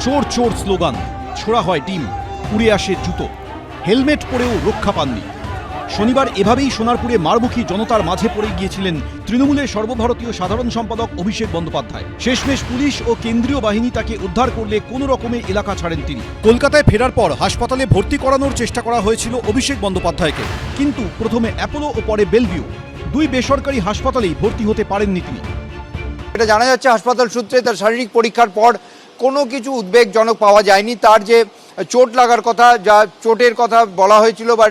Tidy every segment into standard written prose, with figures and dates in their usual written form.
চোর চোর স্লোগান, ছোড়া হয় ডিম, উড়ে আসে জুতো, হেলমেট পরেও রক্ষা পাননি। শনিবার এভাবেই সোনারপুরে মারমুখী জনতার মাঝে পড়ে গিয়েছিলেন তৃণমূলের সর্বভারতীয় সাধারণ সম্পাদক অভিষেক বন্দ্যোপাধ্যায়। শেষমেশ পুলিশ ও কেন্দ্রীয় বাহিনী তাকে উদ্ধার করলে কোনো রকমে এলাকা ছাড়েন তিনি। কলকাতায় ফেরার পর হাসপাতালে ভর্তি করানোর চেষ্টা করা হয়েছিল অভিষেক বন্দ্যোপাধ্যায়কে, কিন্তু প্রথমে অ্যাপোলো ও পরে বেলভিউ, দুই বেসরকারি হাসপাতালেই ভর্তি হতে পারেননি তিনি। এটা জানা যাচ্ছে হাসপাতাল সূত্রে তার শারীরিক পরীক্ষার পর কোনো কিছু উদ্বেগজনক পাওয়া যায়নি। তার যে চোট লাগার কথা, যা চোটের কথা বলা হয়েছিল বা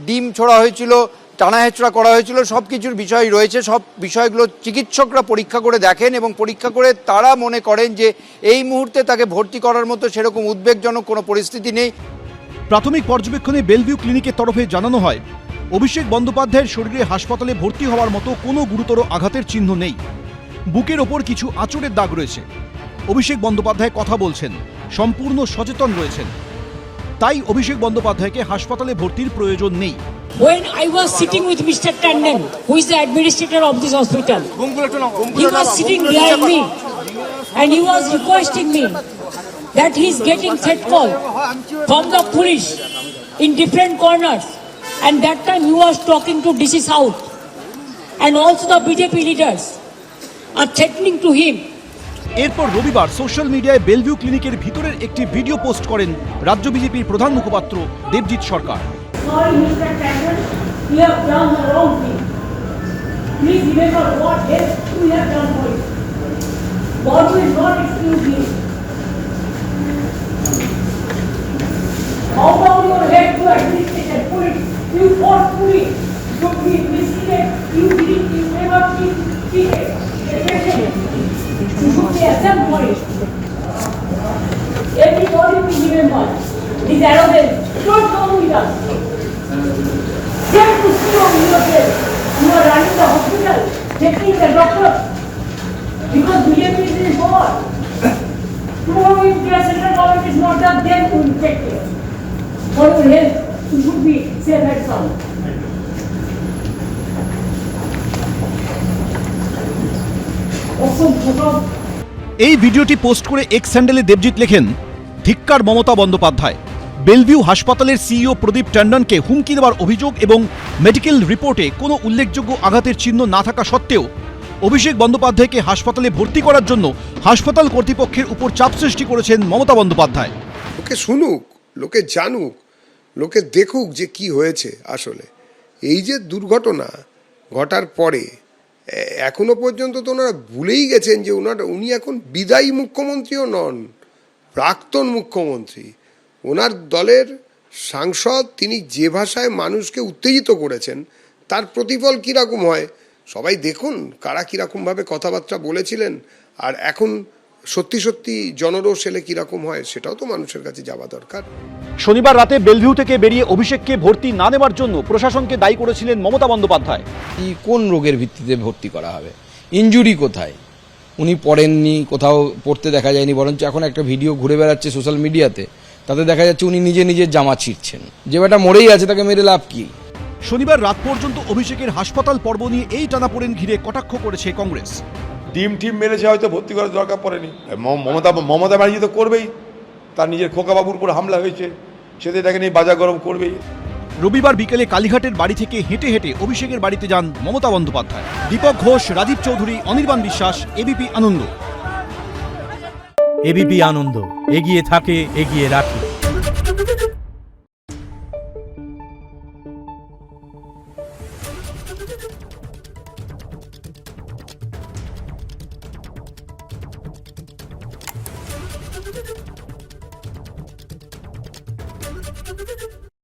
ডিম ছোড়া হয়েছিল, টানা হেঁচড়া করা হয়েছিল, সব কিছুর বিষয় রয়েছে। সব বিষয়গুলো চিকিৎসকরা পরীক্ষা করে দেখেন এবং পরীক্ষা করে তারা মনে করেন যে এই মুহূর্তে তাকে ভর্তি করার মতো সেরকম উদ্বেগজনক কোনো পরিস্থিতি নেই। প্রাথমিক পর্যবেক্ষণে বেলভিউ ক্লিনিকের তরফে জানানো হয়, অভিষেক বন্দ্যোপাধ্যায়ের শরীরে হাসপাতালে ভর্তি হওয়ার মতো কোনো গুরুতর আঘাতের চিহ্ন নেই। বুকের ওপর কিছু আঁচড়ের দাগ রয়েছে। অভিষেক বন্দ্যোপাধ্যায় কথা বলছেন, সম্পূর্ণ সচেতন রয়েছেন, তাই অভিষেক বন্দ্যোপাধ্যায়কে হাসপাতালে ভর্তির প্রয়োজন নেই। When I was sitting with Mr. Tandon, who is the administrator of this hospital, he was sitting behind me and he was requesting me that he is getting threat call from the police in different corners, and that time he was talking to DC South and also the BJP leaders are threatening to him. এরপর রবিবার social মিডিয়ায় Belle Vue ক্লিনিকের ভিতরের একটি video post করেন রাজ্য বিজেপির প্রধান মুখপাত্র দেবজিৎ সরকার। Sorry, Mr. Tandon, you have done the wrong thing. Please remember what else you have done for it. God will not excuse you. Bow down your head to administration. Police, you forcefully, you mistreated, you didn't, you never treated. You should be exempt for it. Everybody will remember this arrogance. Don't come with us. Get to see on yourself. You are running the hospital, taking the doctor. Because BJP is in power. Tomorrow if the central government is not done, then we will take care. For your health, you should be safe and sound. এই ভিডিওটি post করে x হ্যান্ডেলে দেবজিৎ লেখেন, ধিক্কার Mamata Bandyopadhyay. Belle Vue হাসপাতালের CEO প্রদীপ ট্যান্ডনকে হুমকি দেওয়ার অভিযোগ এবং মেডিকেল রিপোর্টে কোনো উল্লেখযোগ্য আঘাতের চিহ্ন না থাকা সত্ত্বেও অভিষেক বন্দ্যোপাধ্যায়কে হাসপাতালে ভর্তি করার জন্য হাসপাতাল কর্তৃপক্ষের উপর চাপ সৃষ্টি করেছেন মমতা বন্দ্যোপাধ্যায়। লোকে শুনুক, লোকে জানুক, লোকে দেখুক যে কি হয়েছে আসলে। এই যে দুর্ঘটনা ঘটার পরে এখনো পর্যন্ত তো ওনারা ভুলেই গেছেন যে উনি এখন বিদায়ী মুখ্যমন্ত্রীও নন, প্রাক্তন মুখ্যমন্ত্রী। ওনার দলের সাংসদ, তিনি যে ভাষায় মানুষকে উত্তেজিত করেছেন তার প্রতিফল কীরকম হয় সবাই দেখুন। কারা কীরকমভাবে কথাবার্তা বলেছিলেন আর এখন সত্যি সত্যি জনরোষ এলে কীরকম হয় সেটাও তো মানুষের কাছে যাওয়া দরকার। শনিবার রাতে বেলভিউ থেকে বেরিয়ে অভিষেককে ভর্তি না নেওয়ার জন্য প্রশাসনকে দায়ী করেছিলেন মমতা বন্দ্যোপাধ্যায়। কোন রোগের ভিত্তিতে ভর্তি করা হবে, ইনজুরি কোথায়, উনি পড়েননি, কোথাও পড়তে দেখা যায়নি, বরঞ্চ এখন একটা ভিডিও ঘুরে বেড়াচ্ছে সোশ্যাল মিডিয়াতে, তাতে দেখা যাচ্ছে উনি নিজে নিজের জামা ছিঁড়ছেন। যে বেটা মরেই আছে তাকে মেরে লাভ কি? শনিবার রাত পর্যন্ত অভিষেকের হাসপাতাল পর্ব নিয়ে এই টানাপোড়েন ঘিরে কটাক্ষ করেছে কংগ্রেস। টিম মেরেছে, হয়তো ভর্তি করার দরকার পড়েনি। মমতা ব্যানার্জি তো করবেই, তার নিজের খোকাবাবুর উপর হামলা হয়েছে, সেটা এটাকে নিয়ে বাজার গরম করবেই। রবিবার বিকেলে কালীঘাটের বাড়ি থেকে হেঁটে হেঁটে অভিষেকের বাড়িতে যান মমতা বন্দ্যোপাধ্যায়। দীপক ঘোষ, রাজীব চৌধুরী, অনির্বাণ বিশ্বাস, এবিপি আনন্দ। এবিপি আনন্দ, এগিয়ে থাকে, এগিয়ে রাখে। Thank you.